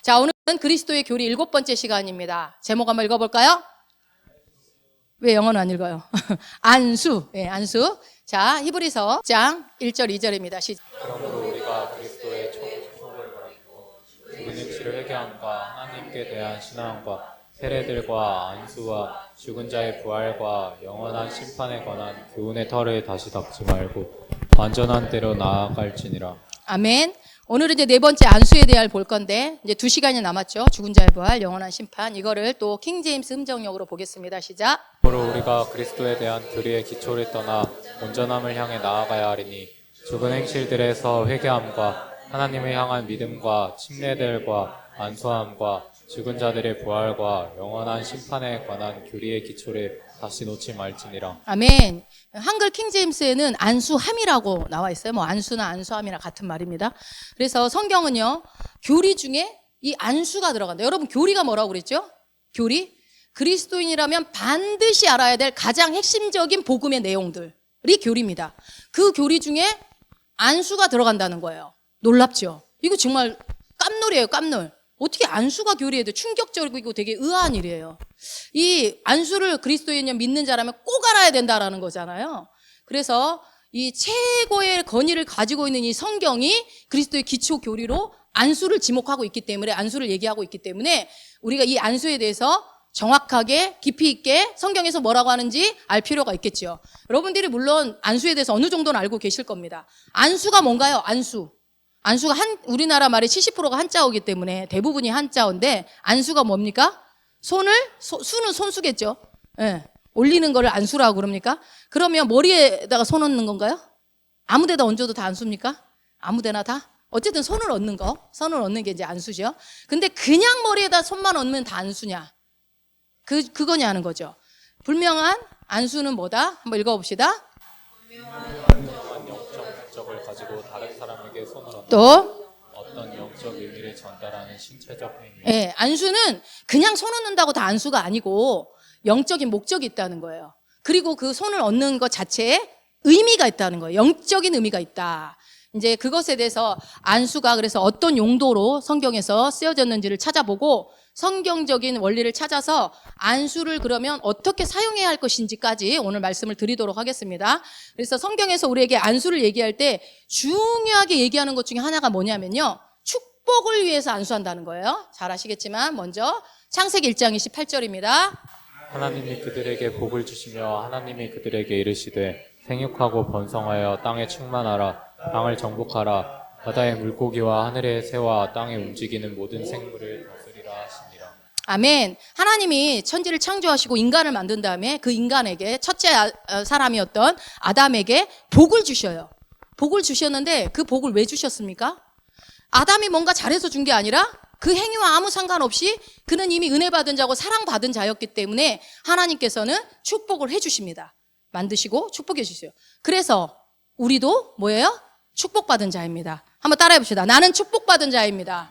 자, 오늘은 그리스도의 교리 7번째 시간입니다. 제목 한번 읽어볼까요? 왜 영어는 안 읽어요? 안수. 예, 안수. 자, 히브리서 1장 1절 2절입니다. 그러므로 우리가 그리스도의 초복을 받고 죽은 행실을 회개함과 하나님께 대한 신앙과 세례들과 안수와 죽은 자의 부활과 영원한 심판에 관한 교훈의 털을 다시 덮지 말고 완전한 때로 나아갈지니라. 아멘. 오늘은 이제 4번째 안수에 대해 볼 건데, 이제 2시간이 남았죠. 죽은 자의 부활, 영원한 심판. 이거를 또 킹제임스 음정역으로 보겠습니다. 시작. 그러므로 우리가 그리스도에 대한 교리의 기초를 떠나 온전함을 향해 나아가야 하리니 죽은 행실들에서 회개함과 하나님을 향한 믿음과 침례들과 안수함과 죽은 자들의 부활과 영원한 심판에 관한 교리의 기초를 다시 놓지 말지니라. 아멘. 한글 킹제임스에는 안수함이라고 나와 있어요. 뭐 안수나 안수함이나 같은 말입니다. 그래서 성경은요, 교리 중에 이 안수가 들어간다. 여러분, 교리가 뭐라고 그랬죠? 교리? 그리스도인이라면 반드시 알아야 될 가장 핵심적인 복음의 내용들이 교리입니다. 그 교리 중에 안수가 들어간다는 거예요. 놀랍죠? 이거 정말 깜놀이에요, 깜놀. 어떻게 안수가 교리에 돼? 충격적이고 되게 의아한 일이에요. 이 안수를 그리스도인이 믿는 자라면 꼭 알아야 된다라는 거잖아요. 그래서 이 최고의 권위를 가지고 있는 이 성경이 그리스도의 기초 교리로 안수를 지목하고 있기 때문에, 안수를 얘기하고 있기 때문에 우리가 이 안수에 대해서 정확하게 깊이 있게 성경에서 뭐라고 하는지 알 필요가 있겠죠. 여러분들이 물론 안수에 대해서 어느 정도는 알고 계실 겁니다. 안수가 뭔가요? 안수. 안수가 우리나라 말의 70%가 한자어이기 때문에 대부분이 한자어인데, 안수가 뭡니까? 수는 손수겠죠. 예. 올리는 거를 안수라고 그럽니까? 그러면 머리에다가 손 얹는 건가요? 아무 데다 얹어도 다 안수입니까? 아무 데나 다? 어쨌든 손을 얹는 게 이제 안수죠. 근데 그냥 머리에다 손만 얹으면 다 안수냐? 그거냐는 거죠. 분명한 안수는 뭐다? 한번 읽어봅시다. 분명한 영적 목적을 가지고 다른 사람에게 손을 얹는 또 어떤 영적 의미를 전달하는 신체적 행위. 예, 안수는 그냥 손 얹는다고 다 안수가 아니고 영적인 목적이 있다는 거예요. 그리고 그 손을 얹는 것 자체에 의미가 있다는 거예요. 영적인 의미가 있다. 이제 그것에 대해서 안수가 그래서 어떤 용도로 성경에서 쓰여졌는지를 찾아보고 성경적인 원리를 찾아서 안수를 그러면 어떻게 사용해야 할 것인지까지 오늘 말씀을 드리도록 하겠습니다. 그래서 성경에서 우리에게 안수를 얘기할 때 중요하게 얘기하는 것 중에 하나가 뭐냐면요, 축복을 위해서 안수한다는 거예요. 잘 아시겠지만 먼저 창세기 1장 28절입니다. 하나님이 그들에게 복을 주시며 하나님이 그들에게 이르시되 생육하고 번성하여 땅에 충만하라. 땅을 정복하라. 바다의 물고기와 하늘의 새와 땅에 움직이는 모든 생물을 다스리라 하시니라. 아멘. 하나님이 천지를 창조하시고 인간을 만든 다음에 그 인간에게 첫째 사람이었던 아담에게 복을 주셔요. 복을 주셨는데 그 복을 왜 주셨습니까? 아담이 뭔가 잘해서 준 게 아니라 그 행위와 아무 상관없이 그는 이미 은혜 받은 자고 사랑받은 자였기 때문에 하나님께서는 축복을 해주십니다. 만드시고 축복해 주세요. 그래서 우리도 뭐예요? 축복받은 자입니다. 한번 따라해 봅시다. 나는 축복받은 자입니다.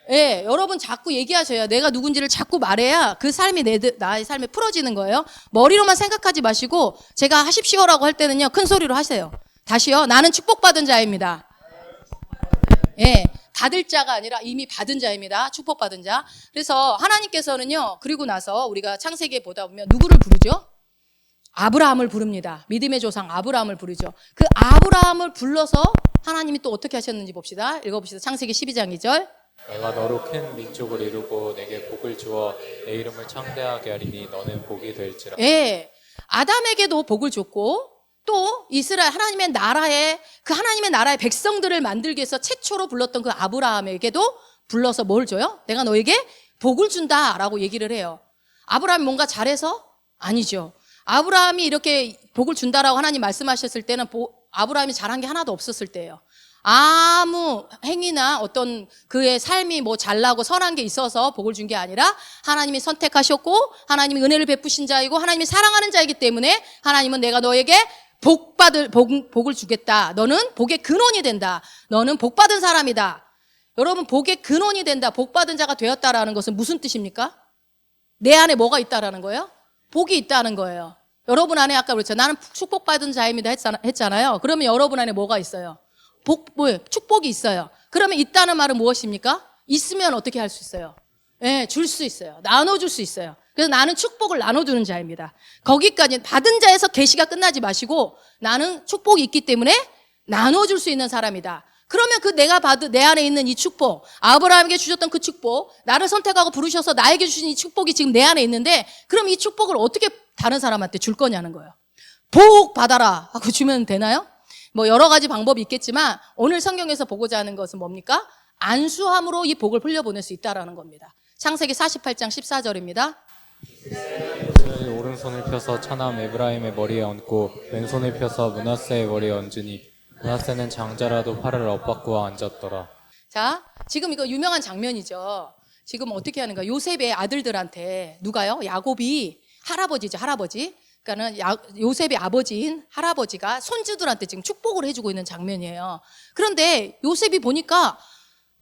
예, 여러분 자꾸 얘기하셔야, 내가 누군지를 자꾸 말해야 그 삶이 나의 삶에 풀어지는 거예요. 머리로만 생각하지 마시고 제가 하십시오라고 할 때는요, 큰 소리로 하세요. 다시요. 나는 축복받은 자입니다. 예, 받을 자가 아니라 이미 받은 자입니다. 축복받은 자. 그래서 하나님께서는요, 그리고 나서 우리가 창세기에 보다 보면 누구를 부르죠? 아브라함을 부릅니다. 믿음의 조상 아브라함을 부르죠. 그 아브라함을 불러서 하나님이 또 어떻게 하셨는지 봅시다. 읽어봅시다. 창세기 12장 2절. 내가 너로 큰 민족을 이루고 내게 복을 주어 내 이름을 창대하게 하리니 너는 복이 될지라. 예, 아담에게도 복을 줬고 또 이스라엘 하나님의 나라의 백성들을 만들기 위해서 최초로 불렀던 그 아브라함에게도 불러서 뭘 줘요? 내가 너에게 복을 준다라고 얘기를 해요. 아브라함이 뭔가 잘해서? 아니죠. 아브라함이 이렇게 복을 준다라고 하나님 말씀하셨을 때는 아브라함이 잘한 게 하나도 없었을 때예요. 아무 행위나 어떤 그의 삶이 뭐 잘나고 선한 게 있어서 복을 준 게 아니라 하나님이 선택하셨고 하나님이 은혜를 베푸신 자이고 하나님이 사랑하는 자이기 때문에 하나님은 내가 너에게 복을 주겠다. 너는 복의 근원이 된다. 너는 복받은 사람이다. 여러분, 복의 근원이 된다. 복받은 자가 되었다라는 것은 무슨 뜻입니까? 내 안에 뭐가 있다라는 거예요? 복이 있다는 거예요. 여러분 안에 아까 그랬죠. 나는 축복받은 자입니다 했잖아요. 그러면 여러분 안에 뭐가 있어요? 축복이 있어요. 그러면 있다는 말은 무엇입니까? 있으면 어떻게 할 수 있어요? 예, 줄 수 있어요. 나눠줄 수 있어요. 그래서 나는 축복을 나눠주는 자입니다. 거기까지 받은 자에서 계시가 끝나지 마시고 나는 축복이 있기 때문에 나눠줄 수 있는 사람이다. 그러면 그 내가 받은 내 안에 있는 이 축복, 아브라함에게 주셨던 그 축복, 나를 선택하고 부르셔서 나에게 주신 이 축복이 지금 내 안에 있는데 그럼 이 축복을 어떻게 다른 사람한테 줄 거냐는 거예요. 복 받아라 하고 주면 되나요? 뭐 여러 가지 방법이 있겠지만 오늘 성경에서 보고자 하는 것은 뭡니까? 안수함으로 이 복을 흘려보낼 수 있다라는 겁니다. 창세기 48장 14절입니다. 이스라엘이 오른손을 펴서 차남 에브라임의 머리에 얹고 왼손을 펴서 므낫세의 머리에 얹으니 므낫세는 장자라도 팔을 엇바꾸어 앉았더라. 자, 지금 이거 유명한 장면이죠. 지금 어떻게 하는가? 요셉의 아들들한테 누가요? 야곱이 할아버지죠, 할아버지. 그러니까는 요셉의 아버지인 할아버지가 손주들한테 지금 축복을 해주고 있는 장면이에요. 그런데 요셉이 보니까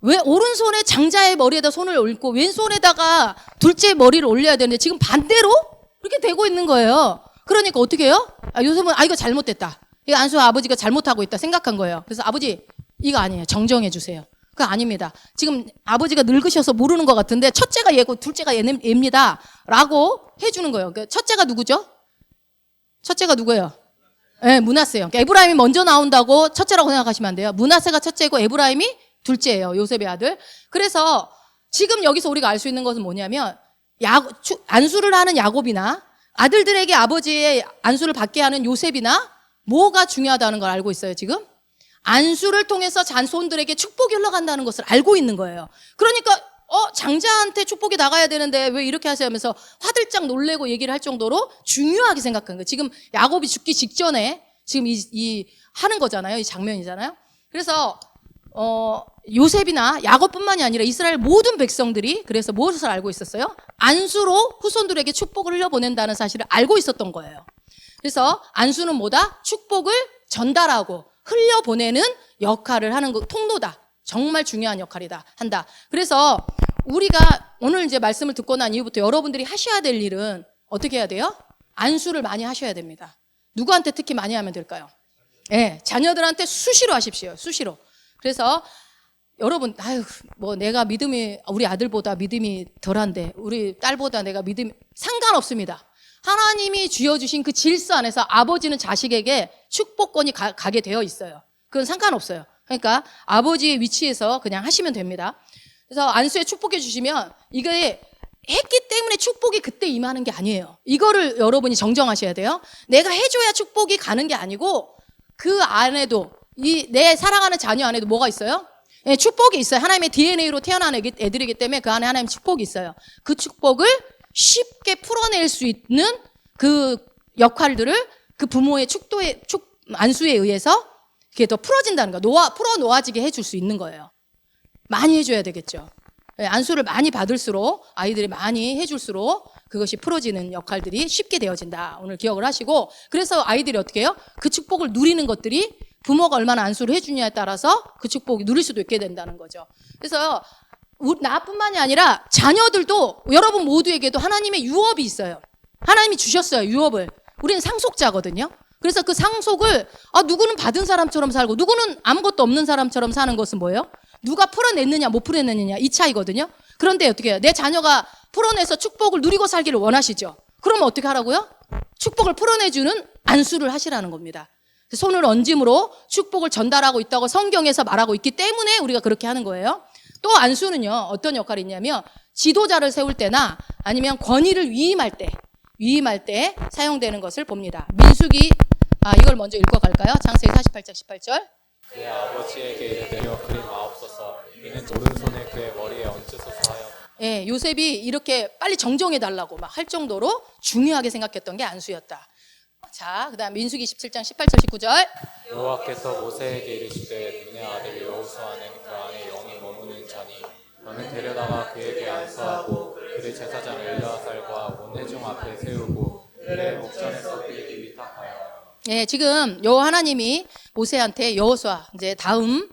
왜 오른손에 장자의 머리에다 손을 얹고 왼손에다가 둘째 머리를 올려야 되는데 지금 반대로 이렇게 되고 있는 거예요. 그러니까 어떻게 해요? 요셉은 이거 잘못됐다. 이거 안수 아버지가 잘못하고 있다 생각한 거예요. 그래서 아버지 이거 아니에요. 정정해 주세요. 그거 아닙니다. 지금 아버지가 늙으셔서 모르는 것 같은데 첫째가 얘고 둘째가 얘입니다. 라고 해주는 거예요. 그러니까 첫째가 누구죠? 첫째가 누구예요? 네, 므낫세요. 그러니까 에브라임이 먼저 나온다고 첫째라고 생각하시면 안 돼요. 므낫세가 첫째고 에브라임이 둘째예요. 요셉의 아들. 그래서 지금 여기서 우리가 알 수 있는 것은 뭐냐면 안수를 하는 야곱이나 아들들에게 아버지의 안수를 받게 하는 요셉이나 뭐가 중요하다는 걸 알고 있어요. 지금 안수를 통해서 잔손들에게 축복이 흘러간다는 것을 알고 있는 거예요. 그러니까 장자한테 축복이 나가야 되는데 왜 이렇게 하세요 하면서 화들짝 놀래고 얘기를 할 정도로 중요하게 생각한 거예요. 지금 야곱이 죽기 직전에 지금 이 하는 거잖아요. 이 장면이잖아요. 그래서 요셉이나 야곱뿐만이 아니라 이스라엘 모든 백성들이 그래서 무엇을 알고 있었어요? 안수로 후손들에게 축복을 흘려보낸다는 사실을 알고 있었던 거예요. 그래서 안수는 뭐다? 축복을 전달하고 흘려보내는 역할을 하는 거, 통로다. 정말 중요한 역할이다. 한다. 그래서 우리가 오늘 이제 말씀을 듣고 난 이후부터 여러분들이 하셔야 될 일은 어떻게 해야 돼요? 안수를 많이 하셔야 됩니다. 누구한테 특히 많이 하면 될까요? 네, 자녀들한테 수시로 하십시오. 수시로. 그래서 여러분, 뭐 내가 믿음이 우리 아들보다 믿음이 덜한데 우리 딸보다 내가 믿음이 상관없습니다. 하나님이 쥐어주신 그 질서 안에서 아버지는 자식에게 축복권이 가게 되어 있어요. 그건 상관없어요. 그러니까 아버지의 위치에서 그냥 하시면 됩니다. 그래서 안수에 축복해 주시면 이게 했기 때문에 축복이 그때 임하는 게 아니에요. 이거를 여러분이 정정하셔야 돼요. 내가 해줘야 축복이 가는 게 아니고 그 안에도 내 사랑하는 자녀 안에도 뭐가 있어요? 네, 축복이 있어요. 하나님의 DNA로 태어난 애들이기 때문에 그 안에 하나님 축복이 있어요. 그 축복을 쉽게 풀어낼 수 있는 그 역할들을 그 부모의 안수에 의해서 그게 더 풀어진다는 거, 풀어 놓아지게 해줄 수 있는 거예요. 많이 해줘야 되겠죠. 네, 안수를 많이 받을수록 아이들이 많이 해줄수록 그것이 풀어지는 역할들이 쉽게 되어진다. 오늘 기억을 하시고 그래서 아이들이 어떻게 해요? 그 축복을 누리는 것들이 부모가 얼마나 안수를 해주냐에 따라서 그 축복이 누릴 수도 있게 된다는 거죠. 그래서 나뿐만이 아니라 자녀들도 여러분 모두에게도 하나님의 유업이 있어요. 하나님이 주셨어요. 유업을. 우리는 상속자거든요. 그래서 그 상속을 누구는 받은 사람처럼 살고 누구는 아무것도 없는 사람처럼 사는 것은 뭐예요? 누가 풀어냈느냐 못 풀어냈느냐 이 차이거든요. 그런데 어떻게 해요? 내 자녀가 풀어내서 축복을 누리고 살기를 원하시죠. 그러면 어떻게 하라고요? 축복을 풀어내주는 안수를 하시라는 겁니다. 손을 얹음으로 축복을 전달하고 있다고 성경에서 말하고 있기 때문에 우리가 그렇게 하는 거예요. 또 안수는요 어떤 역할이 있냐면 지도자를 세울 때나 아니면 권위를 위임할 때 사용되는 것을 봅니다. 민수기 이걸 먼저 읽고 갈까요? 창세기 48장 18절. 그의 아버지에게 이르되려 그리마옵소서 이는 오른손을 그의 머리에 얹으소서 하여. 예, 요셉이 이렇게 빨리 정정해 달라고 막 할 정도로 중요하게 생각했던 게 안수였다. 자, 그다음 민수기 17장 18절 19절. 여호와께서 모세에게 이르시되 눈의 아들 여호수아는 그 안에 영이 머무는 자니 너는 데려다가 그에게 안수하고 그의 제사장 엘르아살과 온 회중 앞에 세우고 그의 목전에서 그에게 위탁하여. 예, 지금 하나님이 모세한테 여호수아 이제 다음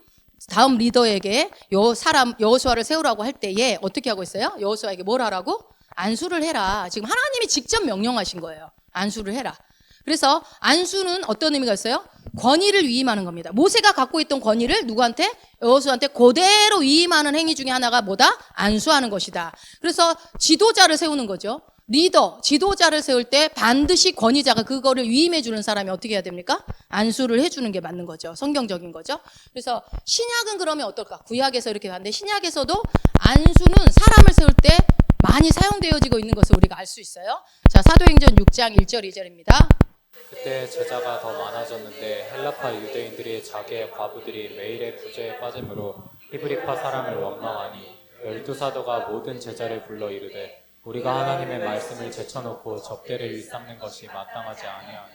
리더에게 여호수아를 세우라고 할 때에 어떻게 하고 있어요? 여호수아에게 뭘 하라고? 안수를 해라. 지금 하나님이 직접 명령하신 거예요. 안수를 해라. 그래서 안수는 어떤 의미가 있어요? 권위를 위임하는 겁니다. 모세가 갖고 있던 권위를 누구한테? 여호수아한테 그대로 위임하는 행위 중에 하나가 뭐다? 안수하는 것이다. 그래서 지도자를 세우는 거죠. 리더, 지도자를 세울 때 반드시 권위자가 그거를 위임해 주는 사람이 어떻게 해야 됩니까? 안수를 해주는 게 맞는 거죠. 성경적인 거죠. 그래서 신약은 그러면 어떨까? 구약에서 이렇게 봤는데 신약에서도 안수는 사람을 세울 때 많이 사용되어지고 있는 것을 우리가 알 수 있어요. 자, 사도행전 6장 1절 2절입니다. 그때 제자가 더 많아졌는데 헬라파 유대인들이 자기의 과부들이 매일의 부재에 빠짐으로 히브리파 사람을 원망하니 12사도가 모든 제자를 불러 이르되 우리가 하나님의 말씀을 제쳐놓고 접대를 일삼는 것이 마땅하지 아니하니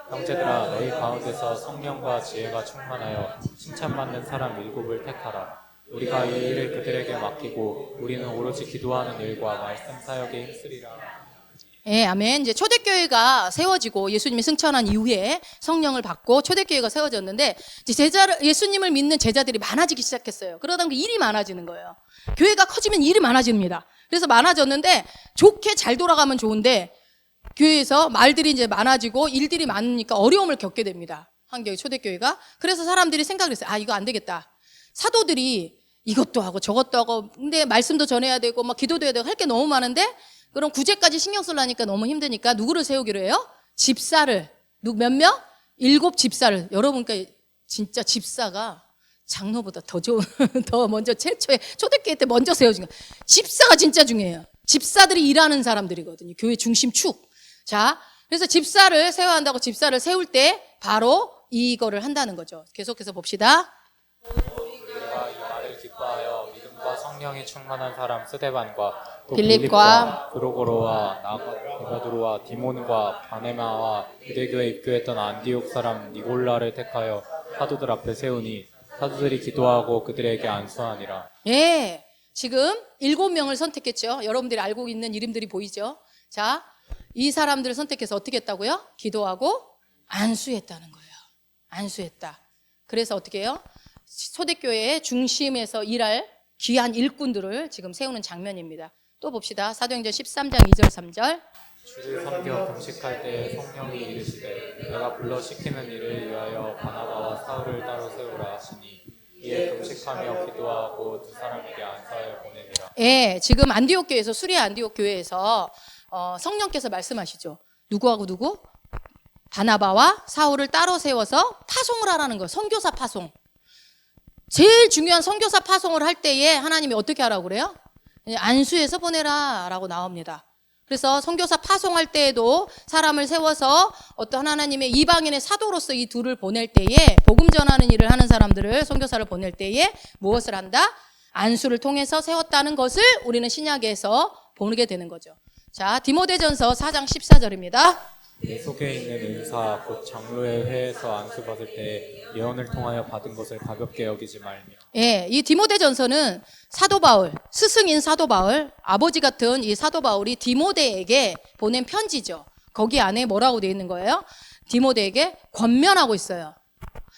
형제들아 너희 가운데서 성령과 지혜가 충만하여 칭찬받는 사람 7을 택하라. 우리가 이 일을 그들에게 맡기고 우리는 오로지 기도하는 일과 말씀 사역에 힘쓰리라. 예, 아멘. 이제 초대교회가 세워지고 예수님이 승천한 이후에 성령을 받고 초대교회가 세워졌는데 이제 예수님을 믿는 제자들이 많아지기 시작했어요. 그러다 보니까 일이 많아지는 거예요. 교회가 커지면 일이 많아집니다. 그래서 많아졌는데 좋게 잘 돌아가면 좋은데 교회에서 말들이 이제 많아지고 일들이 많으니까 어려움을 겪게 됩니다. 한교회 초대교회가. 그래서 사람들이 생각을 했어요. 아, 이거 안 되겠다. 사도들이 이것도 하고 저것도 하고 근데 말씀도 전해야 되고 막 기도도 해야 되고 할 게 너무 많은데 그럼 구제까지 신경 쓰려니까 너무 힘드니까 누구를 세우기로 해요? 집사를. 몇 명? 7 집사를. 여러분, 그러니까 진짜 집사가 장로보다 더 좋은, 더 먼저 최초에 초대교회 때 먼저 세워진 거예요. 집사가 진짜 중요해요. 집사들이 일하는 사람들이거든요. 교회 중심 축. 자, 그래서 집사를 세워야 한다고 집사를 세울 때 바로 이거를 한다는 거죠. 계속해서 봅시다. 우리가 이 말을 기뻐하여 믿음과 성령이 충만한 사람 스데반과 또 빌립과 브로고로와 나가드로와 디몬과 바네마와 유대교에 입교했던 안디옥 사람 니골라를 택하여 사도들 앞에 세우니 사도들이 기도하고 그들에게 안수하니라. 예, 지금 7명을 선택했죠. 여러분들이 알고 있는 이름들이 보이죠. 자, 이 사람들을 선택해서 어떻게 했다고요? 기도하고 안수했다는 거예요. 안수했다. 그래서 어떻게 해요? 초대교회의 중심에서 일할 귀한 일꾼들을 지금 세우는 장면입니다. 또 봅시다. 사도행전 13장 2절 3절. 주를 섬겨 금식할 때 성령이 이르시되 내가 불러 시키는 일을 위하여 바나바와 사울을 따로 세우라 하시니 이에 금식하며 기도하고 두 사람에게 안사하여 보내니라. 예, 지금 안디옥 교회에서 수리아 안디옥 교회에서 성령께서 말씀하시죠. 누구하고 누구? 바나바와 사울을 따로 세워서 파송을 하라는 거예요. 선교사 파송. 제일 중요한 선교사 파송을 할 때에 하나님이 어떻게 하라고 그래요? 안수해서 보내라 라고 나옵니다. 그래서 선교사 파송할 때에도 사람을 세워서 어떤 하나님의 이방인의 사도로서 이 둘을 보낼 때에 복음 전하는 일을 하는 사람들을 선교사를 보낼 때에 무엇을 한다? 안수를 통해서 세웠다는 것을 우리는 신약에서 보게 되는 거죠. 자, 디모데전서 4장 14절입니다. 내 속에 있는 은사 곧 장로의 회에서 안수받을 때 예언을 통하여 받은 것을 가볍게 여기지 말며. 예, 이 디모데전서는 사도 바울, 스승인 사도 바울, 아버지 같은 이 사도 바울이 디모데에게 보낸 편지죠. 거기 안에 뭐라고 되어 있는 거예요? 디모데에게 권면하고 있어요.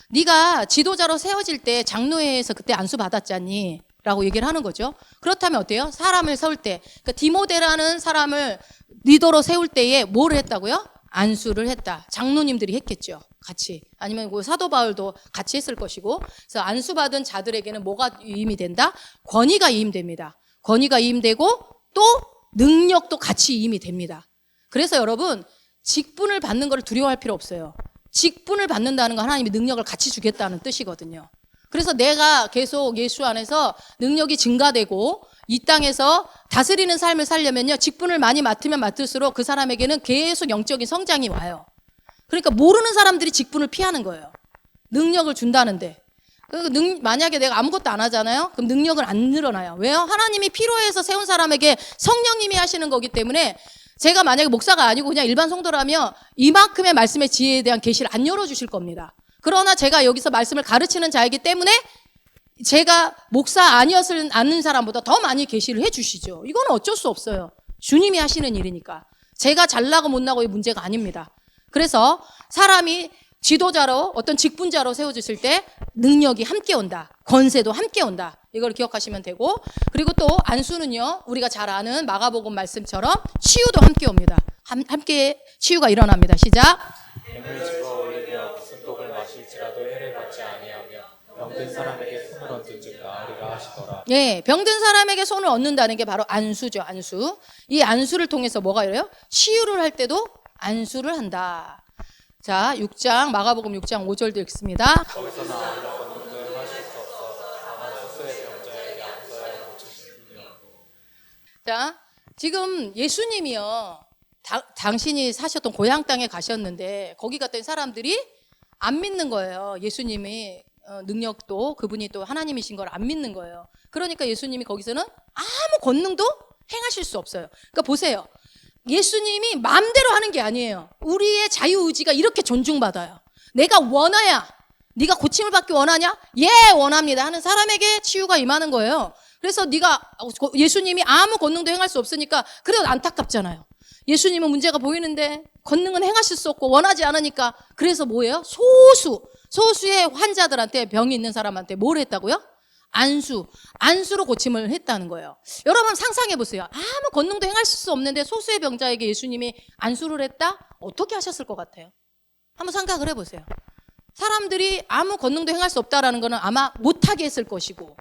네가 지도자로 세워질 때 장로회에서 그때 안수 받았잖니? 라고 얘기를 하는 거죠. 그렇다면 어때요? 사람을 세울 때, 그러니까 디모데라는 사람을 리더로 세울 때에 뭘 했다고요? 안수를 했다. 장로님들이 했겠죠. 같이. 아니면 그 사도 바울도 같이 했을 것이고. 그래서 안수받은 자들에게는 뭐가 위임이 된다? 권위가 위임됩니다. 권위가 위임되고 또 능력도 같이 위임이 됩니다. 그래서 여러분, 직분을 받는 걸 두려워할 필요 없어요. 직분을 받는다는 건 하나님이 능력을 같이 주겠다는 뜻이거든요. 그래서 내가 계속 예수 안에서 능력이 증가되고 이 땅에서 다스리는 삶을 살려면요, 직분을 많이 맡으면 맡을수록 그 사람에게는 계속 영적인 성장이 와요. 그러니까 모르는 사람들이 직분을 피하는 거예요. 능력을 준다는데. 만약에 내가 아무것도 안 하잖아요? 그럼 능력은 안 늘어나요. 왜요? 하나님이 필요해서 세운 사람에게 성령님이 하시는 거기 때문에 제가 만약에 목사가 아니고 그냥 일반 성도라면 이만큼의 말씀의 지혜에 대한 계시를 안 열어주실 겁니다. 그러나 제가 여기서 말씀을 가르치는 자이기 때문에 제가 목사 아니었을 아는 사람보다 더 많이 계시를 해주시죠. 이건 어쩔 수 없어요. 주님이 하시는 일이니까. 제가 잘나고 못나고의 문제가 아닙니다. 그래서 사람이 지도자로 어떤 직분자로 세워졌을 때 능력이 함께 온다. 권세도 함께 온다. 이걸 기억하시면 되고, 그리고 또 안수는요, 우리가 잘 아는 마가복음 말씀처럼 치유도 함께 옵니다. 함께 치유가 일어납니다. 시작. 뱀을 집어 올리며 무슨 독을 마시고 마실지라도 해를 받지 아니하며 병든 사람에게 손을 얹은즉 나으리라 하시더라. 예, 병든 사람에게 손을 얹는다는 게 바로 안수죠, 안수. 이 안수를 통해서 뭐가 이래요? 치유를 할 때도 안수를 한다. 자, 6장 마가복음 6장 5절도 읽습니다. 거기서는 아무런 권능도 행하실 수 없어 다만 수수의 병자에게 안수하여 고치실 뿐이었고. 자, 지금 예수님이요, 당신이 사셨던 고향 땅에 가셨는데 거기 갔더니 사람들이 안 믿는 거예요. 예수님이 능력도 그분이 또 하나님이신 걸 안 믿는 거예요. 그러니까 예수님이 거기서는 아무 권능도 행하실 수 없어요. 그러니까 보세요. 예수님이 마음대로 하는 게 아니에요. 우리의 자유의지가 이렇게 존중받아요. 내가 원해야, 네가 고침을 받기 원하냐? 예, 원합니다 하는 사람에게 치유가 임하는 거예요. 그래서 예수님이 아무 권능도 행할 수 없으니까 그래도 안타깝잖아요. 예수님은 문제가 보이는데 권능은 행하실 수 없고 원하지 않으니까 그래서 뭐예요? 소수의 환자들한테 병이 있는 사람한테 뭘 했다고요? 안수로 고침을 했다는 거예요. 여러분 상상해 보세요. 아무 권능도 행할 수 없는데 소수의 병자에게 예수님이 안수를 했다? 어떻게 하셨을 것 같아요? 한번 생각을 해보세요. 사람들이 아무 권능도 행할 수 없다라는 거는 아마 못하게 했을 것이고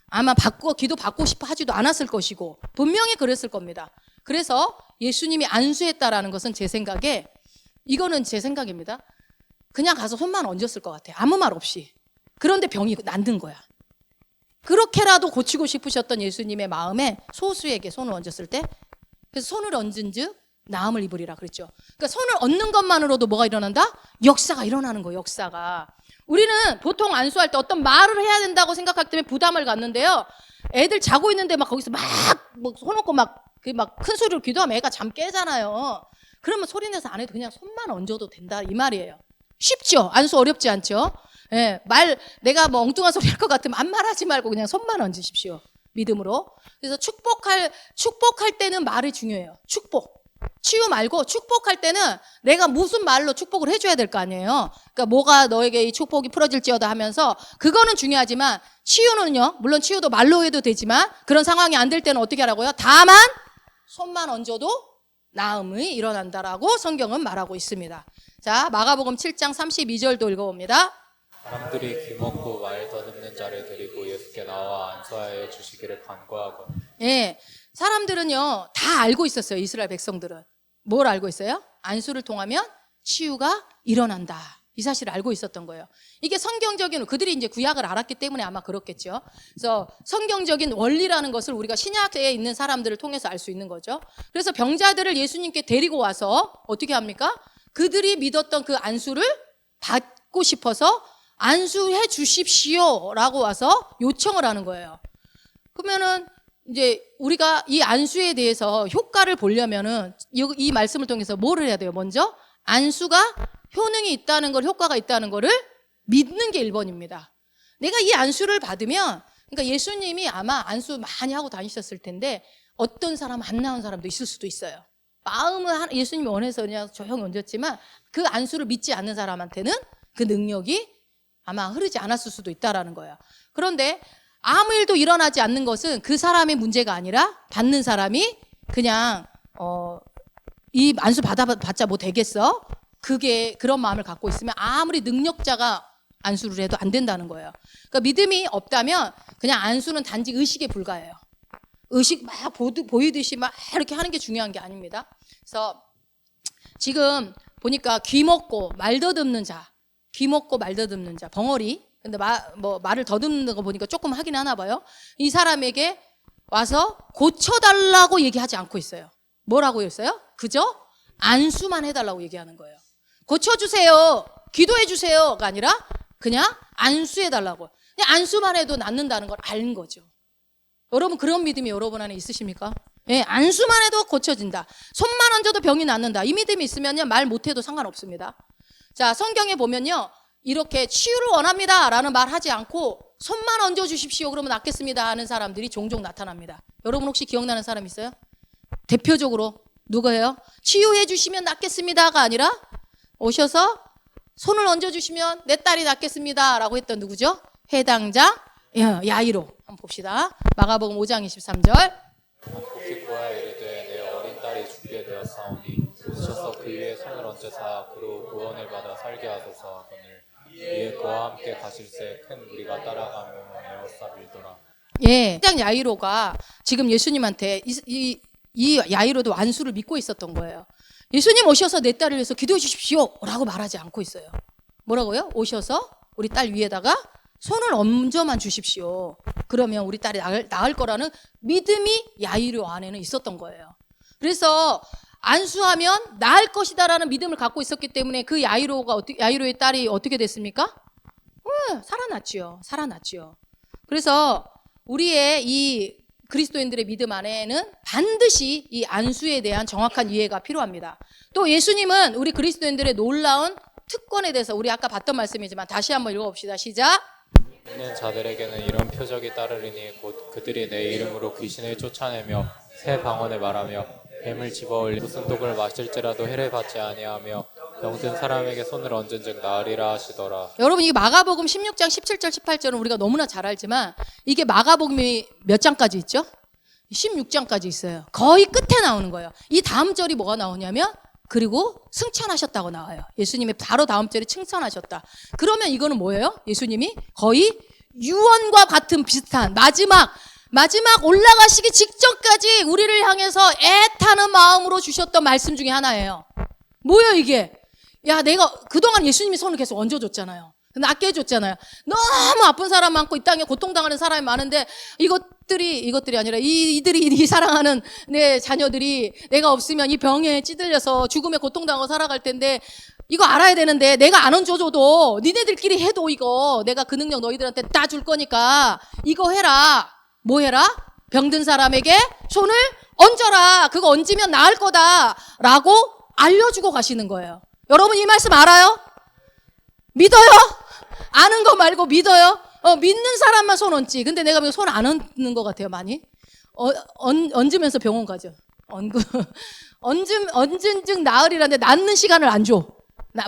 아마 기도 받고 싶어 하지도 않았을 것이고 분명히 그랬을 겁니다. 그래서 예수님이 안수했다라는 것은 제 생각에, 이거는 제 생각입니다. 그냥 가서 손만 얹었을 것 같아요. 아무 말 없이. 그런데 병이 낫는 거야. 그렇게라도 고치고 싶으셨던 예수님의 마음에 소수에게 손을 얹었을 때, 그래서 손을 얹은 즉 나음을 입으리라 그랬죠. 그러니까 손을 얹는 것만으로도 뭐가 일어난다? 역사가 일어나는 거예요. 역사가. 우리는 보통 안수할 때 어떤 말을 해야 된다고 생각하기 때문에 부담을 갖는데요. 애들 자고 있는데 막 거기서 손 얹고 막 큰 소리로 기도하면 애가 잠 깨잖아요. 그러면 소리 내서 안 해도 그냥 손만 얹어도 된다 이 말이에요. 쉽죠? 안수 어렵지 않죠? 예, 내가 뭐 엉뚱한 소리 할 것 같으면 아무 말하지 말고 그냥 손만 얹으십시오. 믿음으로. 그래서 축복할 때는 말이 중요해요. 치유 말고 축복할 때는 내가 무슨 말로 축복을 해줘야 될 거 아니에요. 그러니까 뭐가 너에게 이 축복이 풀어질지어다 하면서 그거는 중요하지만 치유는요. 물론 치유도 말로 해도 되지만 그런 상황이 안 될 때는 어떻게 하라고요? 다만 손만 얹어도 나음이 일어난다라고 성경은 말하고 있습니다. 자, 마가복음 7장 32절도 읽어봅니다. 사람들이 귀먹고 말 더듬는 자를 데리고 예수께 나와 안수하여 주시기를 간구하고. 예, 사람들은요 다 알고 있었어요. 이스라엘 백성들은 뭘 알고 있어요? 안수를 통하면 치유가 일어난다. 이 사실을 알고 있었던 거예요. 이게 성경적인, 그들이 이제 구약을 알았기 때문에 아마 그렇겠죠. 그래서 성경적인 원리라는 것을 우리가 신약에 있는 사람들을 통해서 알 수 있는 거죠. 그래서 병자들을 예수님께 데리고 와서 어떻게 합니까? 그들이 믿었던 그 안수를 받고 싶어서 안수해 주십시오라고 와서 요청을 하는 거예요. 그러면은 이제 우리가 이 안수에 대해서 효과를 보려면은 이 말씀을 통해서 뭐를 해야 돼요? 먼저 안수가 효능이 있다는 걸, 효과가 있다는 거를 믿는 게 1번입니다. 내가 이 안수를 받으면, 그러니까 예수님이 아마 안수 많이 하고 다니셨을 텐데 어떤 사람 안 나온 사람도 있을 수도 있어요. 마음은 예수님이 원해서 그냥 조용히 얹었지만 그 안수를 믿지 않는 사람한테는 그 능력이 아마 흐르지 않았을 수도 있다라는 거예요. 그런데 아무 일도 일어나지 않는 것은 그 사람의 문제가 아니라 받는 사람이 그냥 이 안수 받자 뭐 되겠어? 그게 그런 마음을 갖고 있으면 아무리 능력자가 안수를 해도 안 된다는 거예요. 그러니까 믿음이 없다면 그냥 안수는 단지 의식에 불과해요. 의식 막 보이듯이 막 이렇게 하는 게 중요한 게 아닙니다. 그래서 지금 보니까 귀 먹고 말 더듬는 자, 벙어리. 근데 말을 더듬는 거 보니까 조금 하긴 하나 봐요. 이 사람에게 와서 고쳐달라고 얘기하지 않고 있어요. 뭐라고 했어요? 그저 안수만 해달라고 얘기하는 거예요. 고쳐주세요, 기도해주세요가 아니라 그냥 안수해달라고. 그냥 안수만 해도 낫는다는 걸 아는 거죠. 여러분 그런 믿음이 여러분 안에 있으십니까? 예, 안수만 해도 고쳐진다. 손만 얹어도 병이 낫는다. 이 믿음이 있으면요 말 못해도 상관없습니다. 자, 성경에 보면요 이렇게 치유를 원합니다 라는 말 하지 않고 손만 얹어 주십시오 그러면 낫겠습니다 하는 사람들이 종종 나타납니다. 여러분 혹시 기억나는 사람 있어요? 대표적으로 누구예요? 치유해 주시면 낫겠습니다가 아니라 오셔서 손을 얹어 주시면 내 딸이 낫겠습니다 라고 했던 누구죠? 해당자 야이로. 한번 봅시다. 마가복음 5장 23절. 혹시 구하여 이르되 내 어린 딸이 죽게 되었사오니 오셔서 그 위에 손을 얹으사 그로 구원을 받아 살게 하소서 하거늘 이에 그와 함께 가실새 큰 무리가 따라가며 에워싸 밀더라. 예, 장 야이로가 지금 예수님한테 이 야이로도 안수를 믿고 있었던 거예요. 예수님 오셔서 내 딸을 위해서 기도해 주십시오 라고 말하지 않고 있어요. 뭐라고요? 오셔서 우리 딸 위에다가 손을 얹어만 주십시오. 그러면 우리 딸이 나을 거라는 믿음이 야이로 안에는 있었던 거예요. 그래서 안수하면 나을 것이다라는 믿음을 갖고 있었기 때문에 그 야이로의 딸이 어떻게 됐습니까? 살아났지요. 그래서 우리의 이 그리스도인들의 믿음 안에는 반드시 이 안수에 대한 정확한 이해가 필요합니다. 또 예수님은 우리 그리스도인들의 놀라운 특권에 대해서 우리 아까 봤던 말씀이지만 다시 한번 읽어봅시다. 시작. 있는 자들에게는 이런 표적이 따르리니 곧 그들이 내 이름으로 귀신을 쫓아내며 새 방언을 말하며 뱀을 집어올리 무슨 독을 마실지라도 해를 받지 아니하며 병든 사람에게 손을 얹은즉 나으리라 하시더라. 여러분 이 마가복음 16장 17절 18절은 우리가 너무나 잘 알지만 이게 마가복음이 몇 장까지 있죠? 16장까지 있어요. 거의 끝에 나오는 거예요. 이 다음 절이 뭐가 나오냐면 그리고 승천하셨다고 나와요. 예수님이 바로 다음 절에 칭찬하셨다. 그러면 이거는 뭐예요? 예수님이 거의 유언과 같은 비슷한 마지막 올라가시기 직전까지 우리를 향해서 애타는 마음으로 주셨던 말씀 중에 하나예요. 뭐예요 이게? 야, 내가 그동안 예수님이 손을 계속 얹어줬잖아요. 낫게 해줬잖아요. 너무 아픈 사람 많고 이 땅에 고통당하는 사람이 많은데 이것들이 아니라 이들이 사랑하는 내 자녀들이 내가 없으면 이 병에 찌들려서 죽음에 고통당하고 살아갈 텐데 이거 알아야 되는데 내가 안 얹어줘도 니네들끼리 해도 이거 내가 그 능력 너희들한테 다 줄 거니까 이거 해라. 뭐 해라? 병든 사람에게 손을 얹어라. 그거 얹으면 나을 거다라고 알려주고 가시는 거예요. 여러분 이 말씀 알아요? 믿어요? 아는 거 말고 믿어요? 믿는 사람만 손 얹지. 근데 내가 손 안 얹는 것 같아요, 많이. 얹으면서 병원 가죠. 얹은 즉 나으리라는데 낫는 시간을 안 줘.